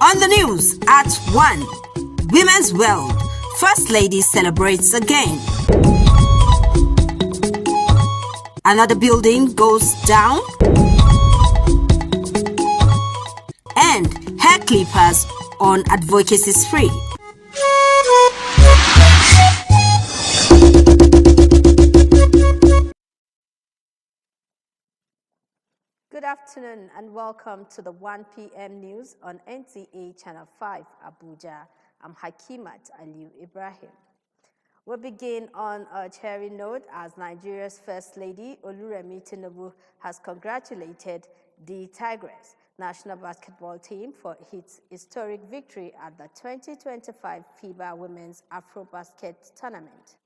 On the news at 1, Women's World, First Lady celebrates again. Another building goes down. And hair clippers on advocacy spree. Good afternoon and welcome to the 1 p.m. news on NTA Channel 5, Abuja. I'm Hakimat Aliu Ibrahim. We'll begin on a cheery note as Nigeria's First Lady, Oluremi Tinubu, has congratulated the Tigress national basketball team for its historic victory at the 2025 FIBA Women's Afrobasket Tournament.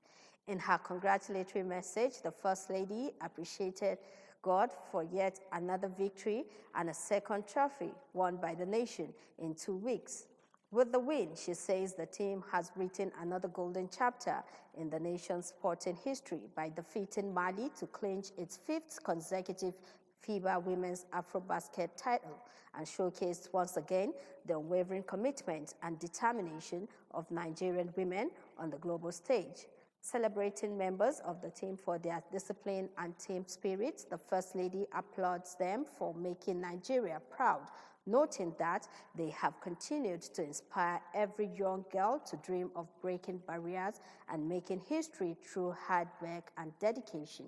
In her congratulatory message, the First Lady appreciated God for yet another victory and a second trophy won by the nation in 2 weeks. With the win, she says the team has written another golden chapter in the nation's sporting history by defeating Mali to clinch its 5th consecutive FIBA Women's Afrobasket title and showcased once again the unwavering commitment and determination of Nigerian women on the global stage. Celebrating members of the team for their discipline and team spirit, the First Lady applauds them for making Nigeria proud, noting that they have continued to inspire every young girl to dream of breaking barriers and making history through hard work and dedication.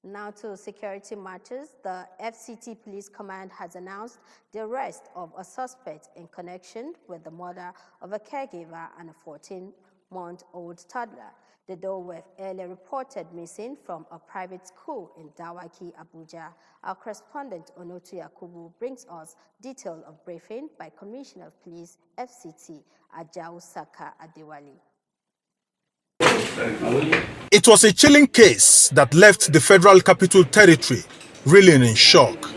Now to security matters, the FCT Police Command has announced the arrest of a suspect in connection with the murder of a caregiver and a 14-month-old toddler. The duo were earlier reported missing from a private school in Dawaki, Abuja. Our correspondent Onotu Yakubu brings us detail of briefing by Commissioner of Police FCT Ajao Saka Adewale. It was a chilling case that left the Federal Capital Territory reeling in shock.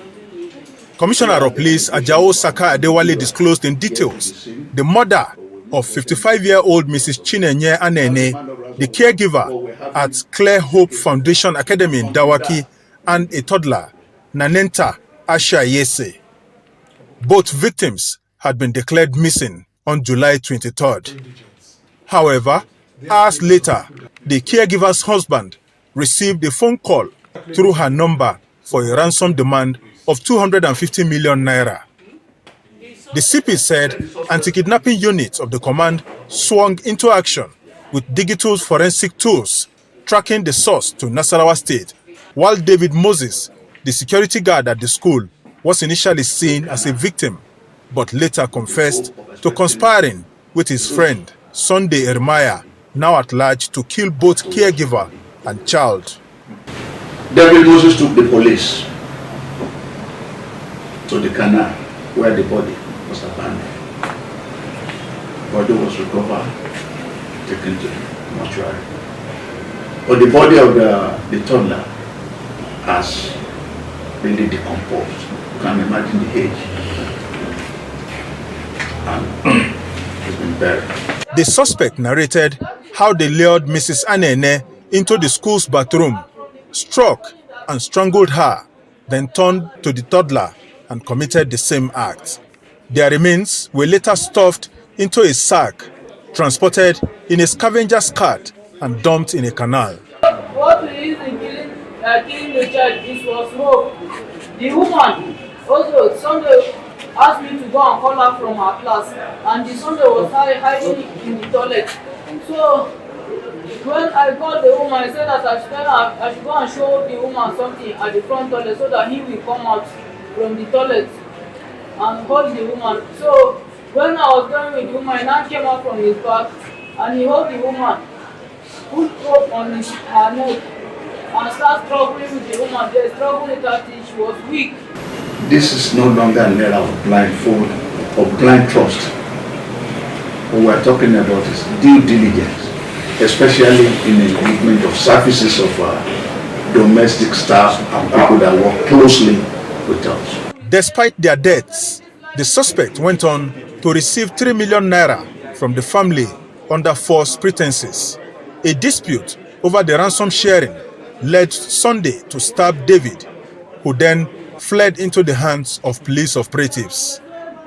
Commissioner of Police Ajao Saka Adewale disclosed in details the murder of 55-year-old Mrs. Chinenye Anene, the caregiver at Clear Hope Foundation Academy in Dawaki, and a toddler, Nanenta Asha Yese. Both victims had been declared missing on July 23rd. However, hours later, the caregiver's husband received a phone call through her number for a ransom demand of 250 million naira. The CP said anti-kidnapping units of the command swung into action with digital forensic tools, tracking the source to Nasarawa State, while David Moses, the security guard at the school, was initially seen as a victim, but later confessed to conspiring with his friend, Sunday Ermaya, now at large, to kill both caregiver and child. David Moses took the police to the canal where the body was abandoned. Body was recovered, taken to the mortuary. But the body of the toddler has really decomposed. You can imagine the age. And it's been buried. The suspect narrated how they lured Mrs. Anene into the school's bathroom, struck and strangled her, then turned to the toddler and committed the same act. Their remains were later stuffed into a sack, transported in a scavenger's cart and dumped in a canal. What we used in killing the child, this was smoke. The woman also, Sunday asked me to go and call her from her class, and the Sunday was hiding in the toilet. So when I called the woman, I said that I should go and show the woman something at the front toilet so that he will come out from the toilet and hold the woman. So when I was going with the woman, he now came out from his back and he held the woman, put rope on her neck and started struggling with the woman. They struggled with her till she was weak. This is no longer an era of blindfold or blind trust. What we're talking about is due diligence, especially in the engagement of services of domestic staff and people that work closely with us. Despite their deaths, the suspect went on to receive 3 million naira from the family under false pretenses. A dispute over the ransom sharing led Sunday to stab David, who then fled into the hands of police operatives.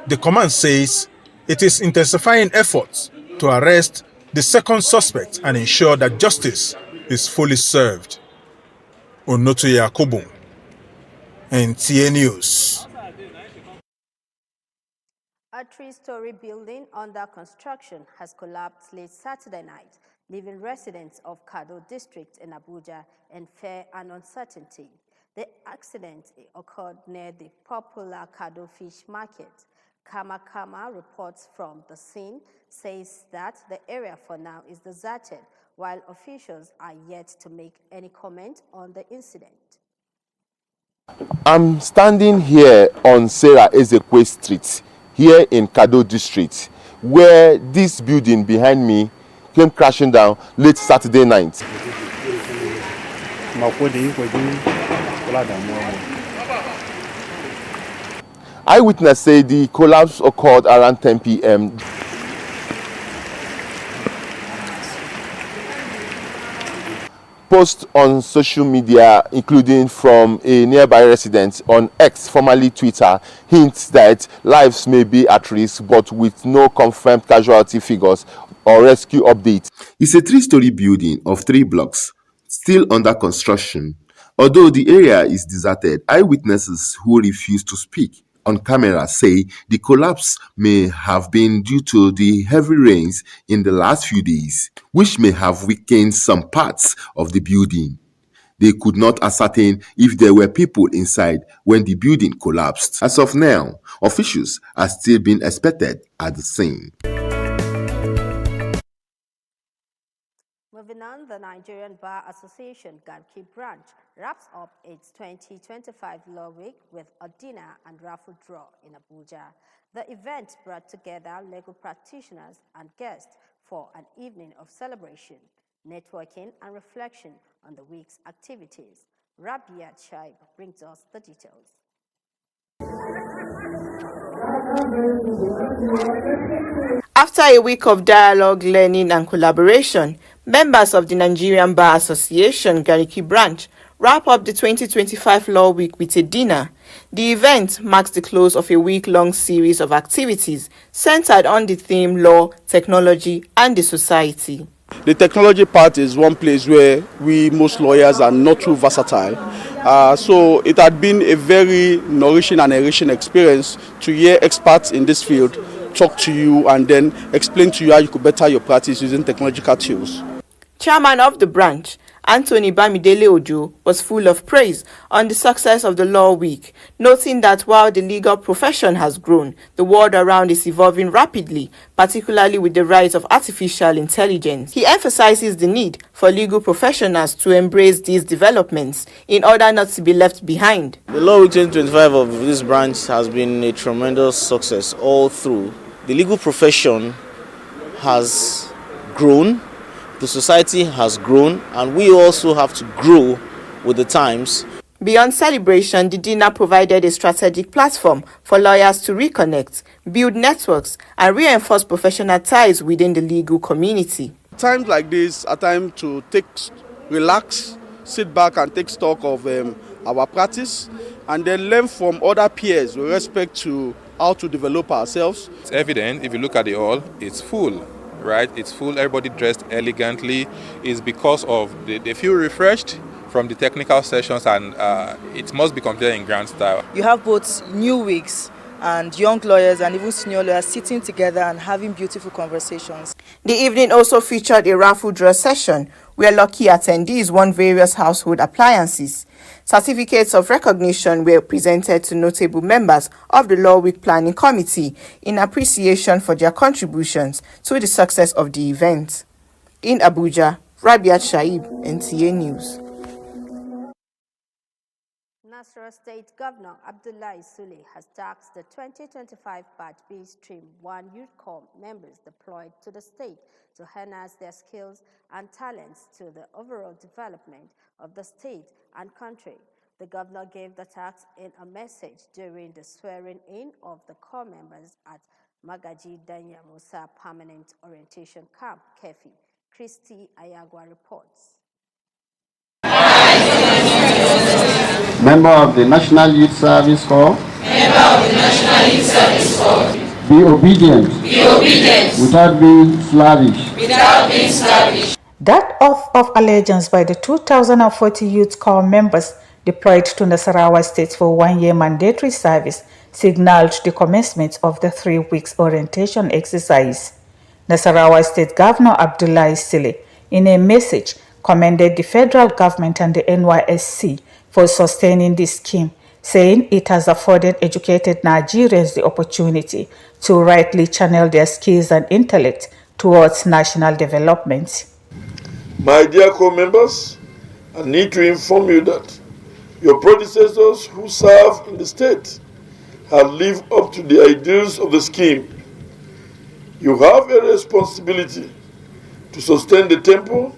The command says it is intensifying efforts to arrest the second suspect and ensure that justice is fully served. Onoto Yakubu, NTA News. A three-story building under construction has collapsed late Saturday night, leaving residents of Kado district in Abuja in fear and uncertainty. The accident occurred near the popular Kado fish market. Kama reports from the scene says that the area for now is deserted, while officials are yet to make any comment on the incident. I'm standing here on Sarah Ezekwe Street, here in Kado district, where this building behind me came crashing down late Saturday night. Eyewitness say the collapse occurred around 10 p.m. Posts on social media, including from a nearby resident on X, formerly Twitter, hints that lives may be at risk, but with no confirmed casualty figures or rescue updates. It's a three-story building of 3 blocks, still under construction. Although the area is deserted, eyewitnesses who refuse to speak on camera say the collapse may have been due to the heavy rains in the last few days, which may have weakened some parts of the building. They could not ascertain if there were people inside when the building collapsed. As of now, officials are still being expected at the scene. Moving on, the Nigerian Bar Association Garki branch wraps up its 2025 Law Week with a dinner and raffle draw in Abuja. The event brought together legal practitioners and guests for an evening of celebration, networking, and reflection on the week's activities. Rabiat Shaib brings us the details. After a week of dialogue, learning, and collaboration, members of the Nigerian Bar Association Gariki branch wrap up the 2025 Law Week with a dinner. The event marks the close of a week-long series of activities centered on the theme Law, Technology, and the Society. The technology part is one place where most lawyers are not too versatile. So it had been a very nourishing and enriching experience to hear experts in this field talk to you and then explain to you how you could better your practice using technological tools. Chairman of the branch, Anthony Bamidele Ojo, was full of praise on the success of the Law Week, noting that while the legal profession has grown, the world around is evolving rapidly, particularly with the rise of artificial intelligence. He emphasizes the need for legal professionals to embrace these developments in order not to be left behind. The Law Week 2025 of this branch has been a tremendous success all through. The legal profession has grown, the society has grown, and we also have to grow with the times. Beyond celebration, the dinner provided a strategic platform for lawyers to reconnect, build networks, and reinforce professional ties within the legal community. Times like this are time to relax, sit back and take stock of our practice, and then learn from other peers with respect to how to develop ourselves. It's evident, if you look at the hall, it's full. Right, it's full, everybody dressed elegantly. It's because of they feel refreshed from the technical sessions, and it must be completed in grand style. You have both new wigs and young lawyers and even senior lawyers sitting together and having beautiful conversations. The evening also featured a raffle draw session where lucky attendees won various household appliances. Certificates of recognition were presented to notable members of the Law Week Planning Committee in appreciation for their contributions to the success of the event. In Abuja, Rabiat Shaib, NTA News. Nasarawa State Governor Abdullahi Sule has tasked the 2025 Batch B Stream 1 Youth Corps members deployed to the state to harness their skills and talents to the overall development of the state and country. The governor gave the task in a message during the swearing-in of the corps members at Magaji Danya Musa Permanent Orientation Camp, Kefi. Christy Ayagwa reports. Member of the National Youth Service Corps. Be obedient. Without being slavish. That oath of allegiance by the 2040 Youth Corps members deployed to Nasarawa State for 1-year mandatory service signaled the commencement of the 3 weeks orientation exercise. Nasarawa State Governor Abdullahi Sile, in a message, commended the federal government and the NYSC for sustaining this scheme, saying it has afforded educated Nigerians the opportunity to rightly channel their skills and intellect towards national development. My dear co-members, I need to inform you that your predecessors who served in the state have lived up to the ideals of the scheme. You have a responsibility to sustain the tempo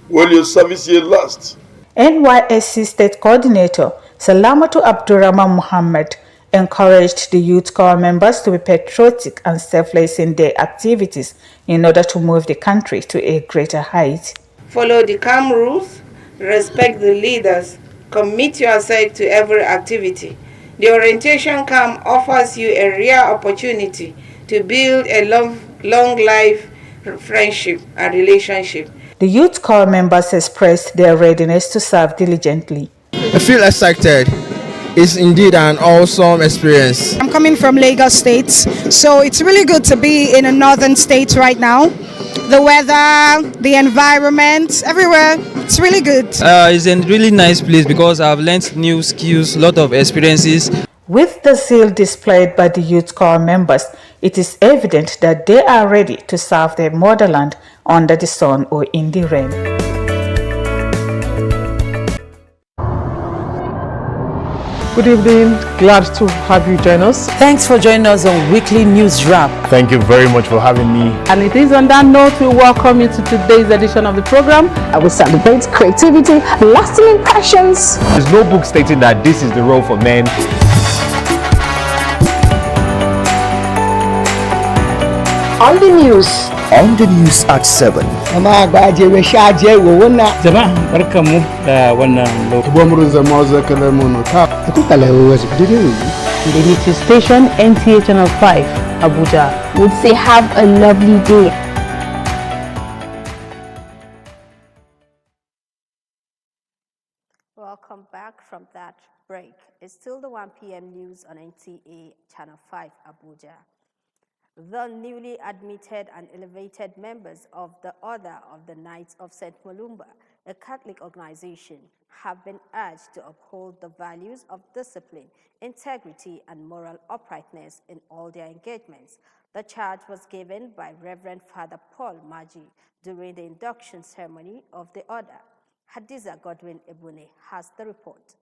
while your service year lasts. NYSC State Coordinator Salamatu Abdurrahman Muhammad encouraged the Youth Corps members to be patriotic and selfless in their activities in order to move the country to a greater height. Follow the calm rules, respect the leaders, commit yourself to every activity. The orientation camp offers you a rare opportunity to build a long life friendship and relationship. The Youth Corps members expressed their readiness to serve diligently. I feel excited. It's indeed an awesome experience. I'm coming from Lagos State, so it's really good to be in a northern state right now. The weather, the environment, everywhere, it's really good. It's a really nice place because I've learned new skills, a lot of experiences. With the zeal displayed by the Youth Corps members, it is evident that they are ready to serve their motherland under the sun or in the rain. Good evening, glad to have you join us. Thanks for joining us on Weekly News Wrap. Thank you very much for having me. And it is on that note we welcome you to today's edition of the program. I will celebrate creativity, lasting impressions. There's no book stating that this is the role for men. On the news. On the news at 7. The news station NTA Channel 5, Abuja. Would say have a lovely day. Welcome back from that break. It's still the 1 p.m. news on NTA Channel 5, Abuja. The newly admitted and elevated members of the Order of the Knights of St. Mulumba, a Catholic organization, have been urged to uphold the values of discipline, integrity, and moral uprightness in all their engagements. The charge was given by Reverend Father Paul Maji during the induction ceremony of the order. Hadiza Godwin Ebune has the report.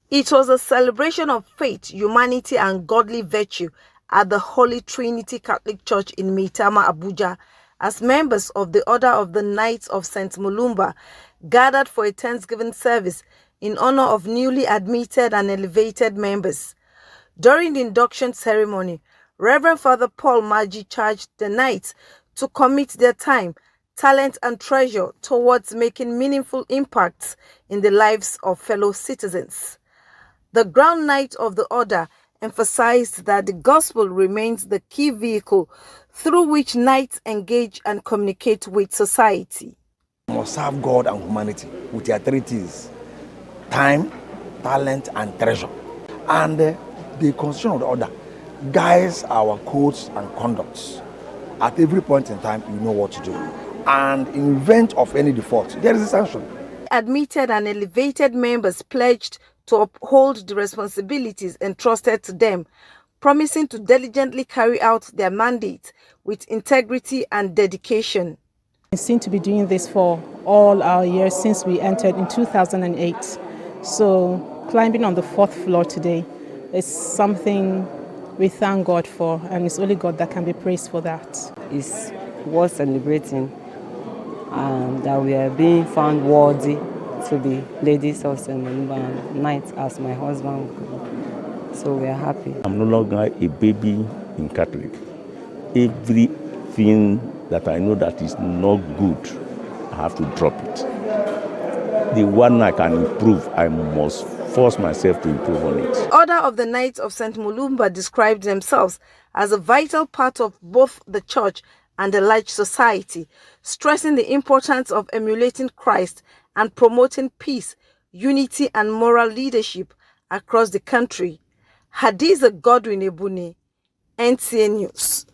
It was a celebration of faith, humanity, and godly virtue at the Holy Trinity Catholic Church in Maitama, Abuja, as members of the Order of the Knights of St. Mulumba gathered for a Thanksgiving service in honor of newly admitted and elevated members. During the induction ceremony, Reverend Father Paul Maji charged the Knights to commit their time, talent, and treasure towards making meaningful impacts in the lives of fellow citizens. The Grand Knight of the Order emphasized that the gospel remains the key vehicle through which knights engage and communicate with society. We must serve God and humanity with their three T's: time, talent, and treasure. And the constitution of the order guides our codes and conducts. At every point in time, you know what to do. And in event of any default, there is a sanction. Admitted and elevated members pledged to uphold the responsibilities entrusted to them, promising to diligently carry out their mandate with integrity and dedication. We seem to be doing this for all our years since we entered in 2008. So climbing on the 4th floor today is something we thank God for, and it's only God that can be praised for that. It's worth celebrating that we are being found worthy to be ladies of St. Mulumba and knights as my husband. So we are happy. I'm no longer a baby in Catholic. Everything that I know that is not good, I have to drop it. the one I can improve, I must force myself to improve on it. Order of the Knights of St. Mulumba described themselves as a vital part of both the church and the large society, stressing the importance of emulating Christ and promoting peace, unity and moral leadership across the country. Hadiza Godwin Ebune, NTA News.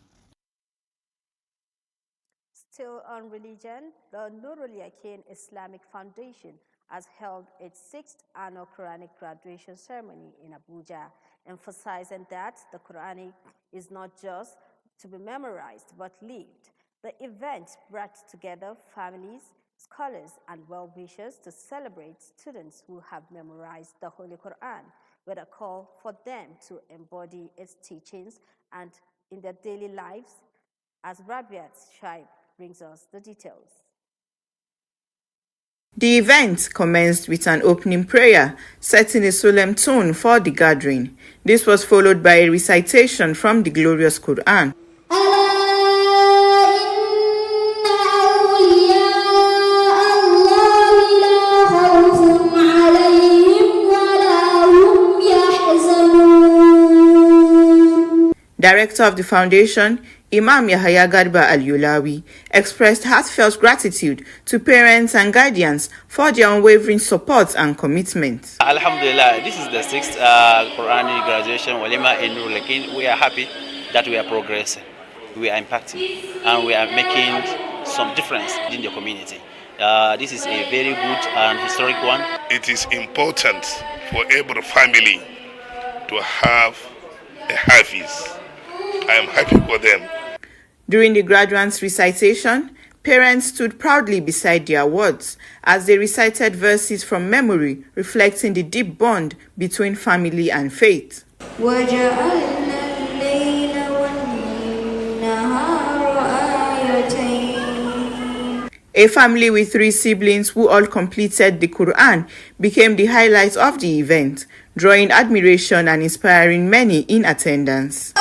Still on religion, the Nurul Yaqeen Islamic Foundation has held its 6th annual Quranic graduation ceremony in Abuja, emphasizing that the Quranic is not just to be memorized but lived. The event brought together families, scholars, and well-wishers to celebrate students who have memorized the Holy Quran, with a call for them to embody its teachings and in their daily lives. As Rabiat Shaib brings us the details. The event commenced with an opening prayer, setting a solemn tone for the gathering. This was followed by a recitation from the glorious Quran. Director of the foundation, Imam Yahya Garba Al-Yulawi, expressed heartfelt gratitude to parents and guardians for their unwavering support and commitment. Alhamdulillah, this is the 6th Quranic graduation Walima in Nurul Yaqeen. We are happy that we are progressing, we are impacting, and we are making some difference in the community. This is a very good and historic one. It is important for every family to have a Hafiz. I am happy for them. During the graduates' recitation, parents stood proudly beside their words as they recited verses from memory, reflecting the deep bond between family and faith. A family with 3 siblings who all completed the Quran became the highlight of the event, drawing admiration and inspiring many in attendance.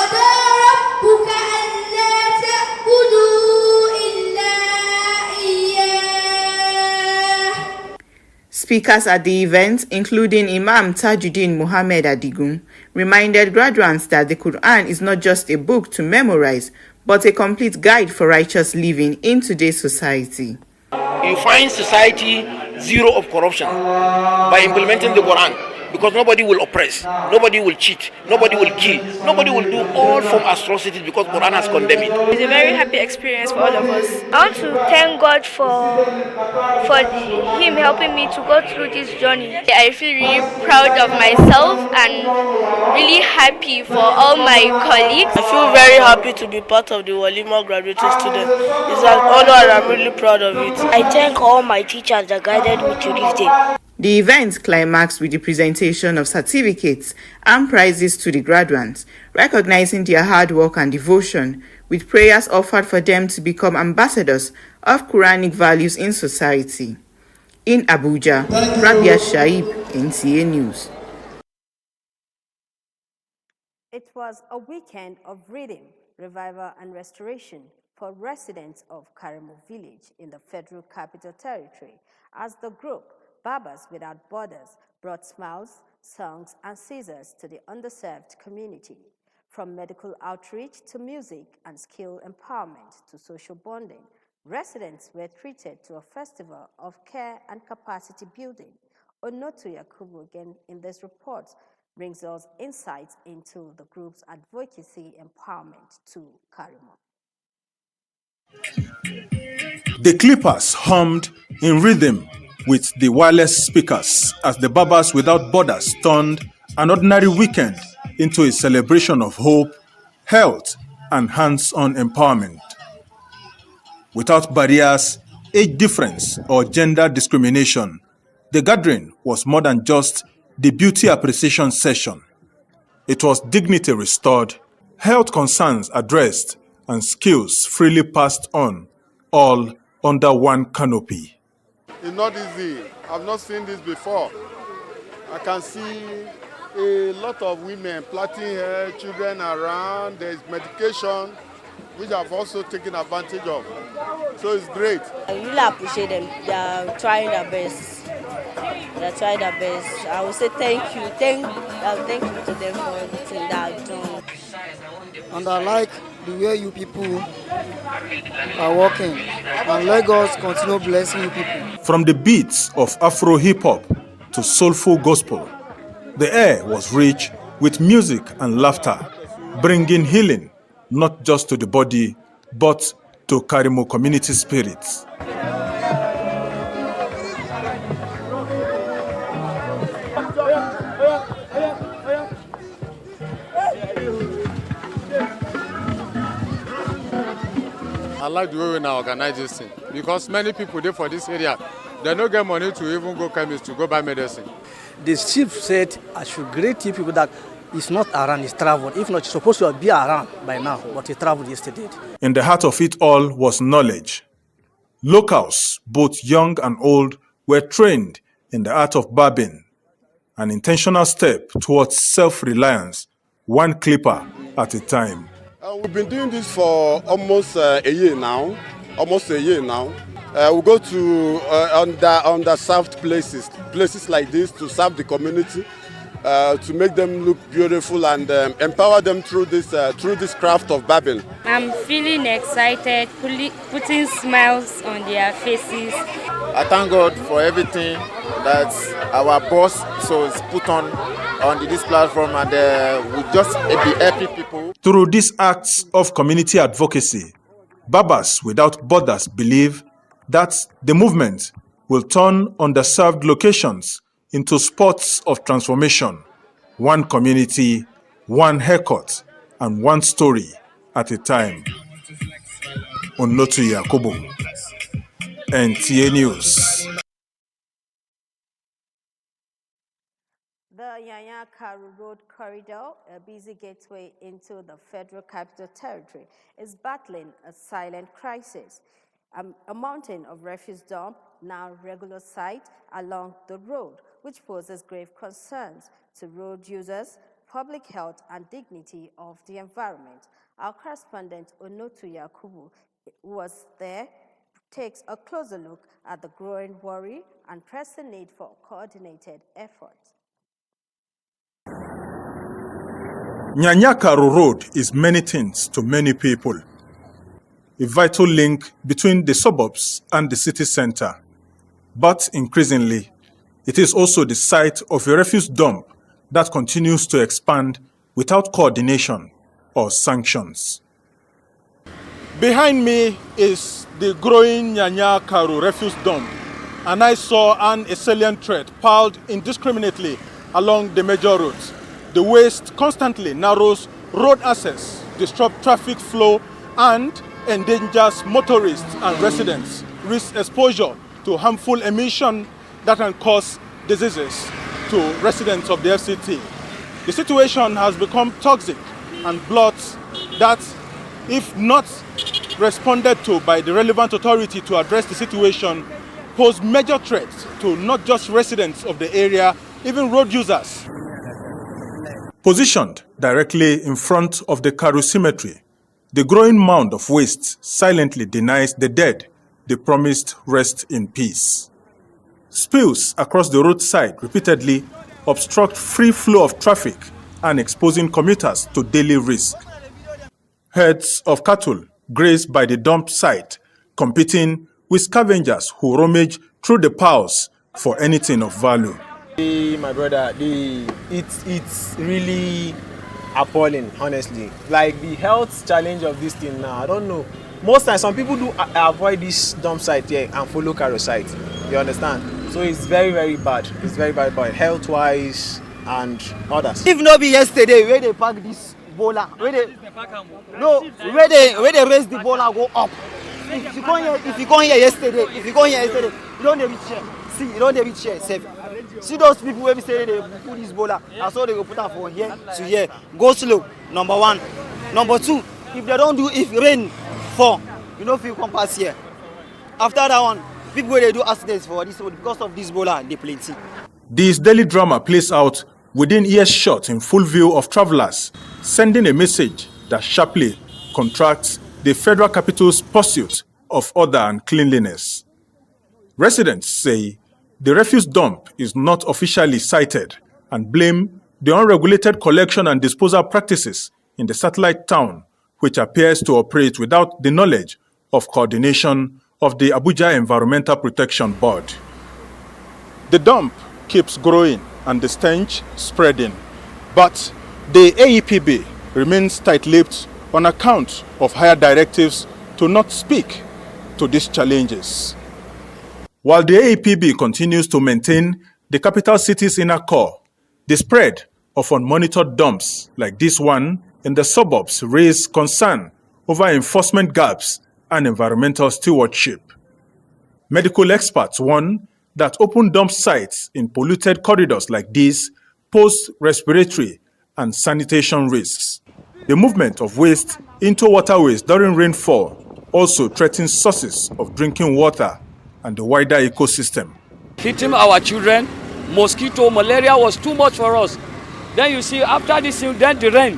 Speakers at the event, including Imam Tajuddin Muhammad Adigun, reminded graduates that the Quran is not just a book to memorize, but a complete guide for righteous living in today's society. You find society zero of corruption by implementing the Quran, because nobody will oppress, nobody will cheat, nobody will kill, nobody will do all form of atrocities because Quran has condemned it. It's a very happy experience for all of us. I want to thank God for Him helping me to go through this journey. I feel really proud of myself and really happy for all my colleagues. I feel very happy to be part of the Walima graduating students. It's an honor and I'm really proud of it. I thank all my teachers that guided me to this day. The event climaxed with the presentation of certificates and prizes to the graduates, recognizing their hard work and devotion, with prayers offered for them to become ambassadors of Quranic values in society. In Abuja, Rabia Shaib, NTA News. It was a weekend of reading, revival and restoration for residents of Karimo village in the Federal Capital Territory as the group Barbers Without Borders brought smiles, songs, and scissors to the underserved community. From medical outreach to music and skill empowerment to social bonding, residents were treated to a festival of care and capacity building. Onotu Yakubu again in this report brings us insights into the group's advocacy empowerment to Karimo. The Clippers hummed in rhythm with the wireless speakers as the Barbers Without Borders turned an ordinary weekend into a celebration of hope, health, and hands-on empowerment. Without barriers, age difference, or gender discrimination, the gathering was more than just the beauty appreciation session. It was dignity restored, health concerns addressed, and skills freely passed on, all under one canopy. It's not easy. I've not seen this before. I can see a lot of women plaiting hair, children around. There's medication, which I've also taken advantage of. So it's great. I really appreciate them. They are trying their best. They tried their best. I will say thank you. Thank you to them for everything that I've done. And I like the way you people are working. And let God continue blessing you people. From the beats of Afro hip-hop to soulful gospel, the air was rich with music and laughter, bringing healing not just to the body, but to Karimo community spirits. I like the way we now organize this thing because many people there for this area, they don't get money to even go chemist to go buy medicine. The chief said I should greet you people that it's not around, it's traveled. If not, it's supposed to be around by now, but he traveled yesterday. In the heart of it all was knowledge. Locals, both young and old, were trained in the art of barbing, an intentional step towards self-reliance, one clipper at a time. We've been doing this for almost a year now. We go to underserved places like this to serve the community, to make them look beautiful and empower them through this craft of barbing. I'm feeling excited, putting smiles on their faces. I thank God for everything that our boss is put on this platform, and we just be helping people. Through these acts of community advocacy, Barbers Without Borders believe that the movement will turn underserved locations into spots of transformation, one community, one haircut, and one story at a time. Onotu Yakubu, NTA News. The Yanya Karu Road corridor, a busy gateway into the Federal Capital Territory, is battling a silent crisis. A mountain of refuse dump, now regular sight along the road, which poses grave concerns to road users, public health, and dignity of the environment. Our correspondent Onotu Yakubu was there, takes a closer look at the growing worry and pressing need for coordinated efforts. Nyanyakaru Road is many things to many people. A vital link between the suburbs and the city center. But increasingly, it is also the site of a refuse dump that continues to expand without coordination or sanctions. Behind me is the growing Nyanyakaru refuse dump, and I saw an salient threat piled indiscriminately along the major roads. The waste constantly narrows road access, disrupts traffic flow, and endangers motorists and residents, risk exposure to harmful emission that can cause diseases to residents of the FCT. The situation has become toxic and blots that, if not responded to by the relevant authority to address the situation, pose major threats to not just residents of the area, even road users. Positioned directly in front of the Karu cemetery, the growing mound of waste silently denies the dead the promised rest in peace. Spills across the roadside repeatedly obstruct free flow of traffic and exposing commuters to daily risk. Herds of cattle graze by the dump site, competing with scavengers who rummage through the piles for anything of value. My brother, it's really appalling, honestly. Like the health challenge of this thing now, I don't know. Most times, some people do avoid this dump site here and follow Karo site. You understand? So it's very, very bad. It's very, very bad, health-wise and others. If not be yesterday, where they pack this bola, where they raise the bola go up. If you come here yesterday, you don't reach here. See, you don't reach here. Safe. See those people who say they put this bola, that's all they go put up from here to here. Go slow, number one. Number two, if they don't do, if rain fall, you know if you come past here. After that one, people they do accidents for this road because of this bola, they plenty. This daily drama plays out within earshot in full view of travelers, sending a message that sharply contracts the federal capital's pursuit of order and cleanliness. Residents say The refuse dump is not officially cited and blame the unregulated collection and disposal practices in the satellite town, which appears to operate without the knowledge of coordination of the Abuja Environmental Protection Board. The dump keeps growing and the stench spreading, but the AEPB remains tight-lipped on account of higher directives to not speak to these challenges. While the AEPB continues to maintain the capital city's inner core, the spread of unmonitored dumps like this one in the suburbs raise concern over enforcement gaps and environmental stewardship. Medical experts warn that open dump sites in polluted corridors like these pose respiratory and sanitation risks. The movement of waste into waterways during rainfall also threatens sources of drinking water and the wider ecosystem. Hitting our children, mosquito, malaria was too much for us. Then you see, after this, then the rain,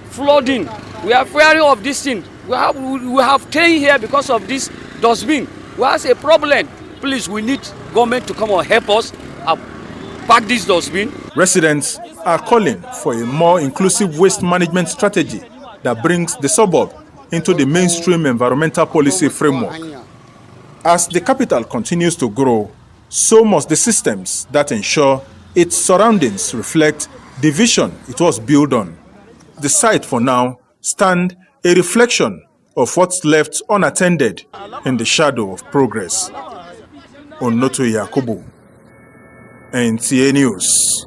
flooding. We are fearing of this thing. We have staying here because of this dustbin. We have a problem. Please, we need government to come and help us pack this dustbin. Residents are calling for a more inclusive waste management strategy that brings the suburb into the mainstream environmental policy framework. As the capital continues to grow, so must the systems that ensure its surroundings reflect the vision it was built on. The site for now stands a reflection of what's left unattended in the shadow of progress. Onoto Yakubu, NTA News.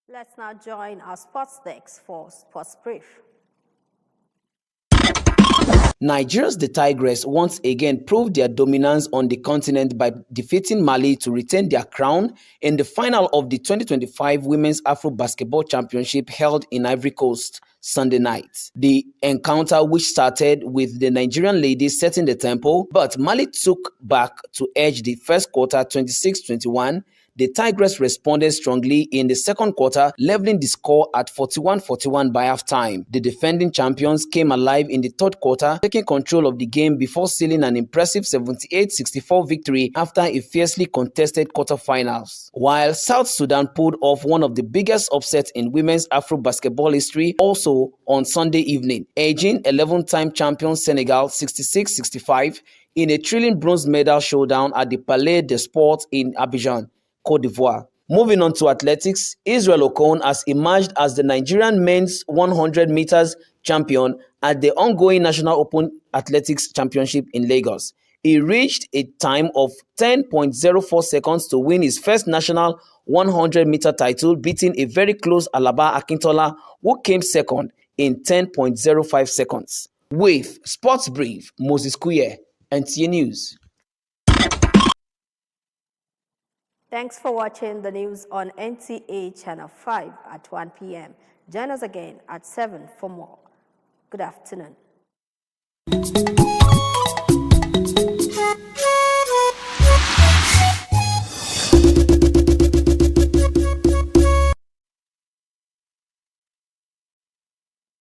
Let's now join our sports desk for Sports Brief. Nigeria's The Tigress once again proved their dominance on the continent by defeating Mali to retain their crown in the final of the 2025 Women's Afro Basketball Championship held in Ivory Coast Sunday night. The encounter, which started with the Nigerian ladies setting the tempo, but Mali took back to edge the first quarter 26-21. The Tigress responded strongly in the second quarter, leveling the score at 41-41 by halftime. The defending champions came alive in the third quarter, taking control of the game before sealing an impressive 78-64 victory after a fiercely contested quarterfinals. While South Sudan pulled off one of the biggest upsets in women's Afro basketball history also on Sunday evening, edging 11-time champion Senegal 66-65 in a thrilling bronze medal showdown at the Palais des Sports in Abidjan, Côte d'Ivoire. Moving on to athletics, Israel Okon has emerged as the Nigerian men's 100 meters champion at the ongoing National Open Athletics Championship in Lagos. He reached a time of 10.04 seconds to win his first national 100-meter title, beating a very close Alaba Akintola, who came second in 10.05 seconds. With Sports Brief, Moses Kuye, NTA News. Thanks for watching the news on NTA Channel 5 at 1 p.m. Join us again at 7 for more. Good afternoon.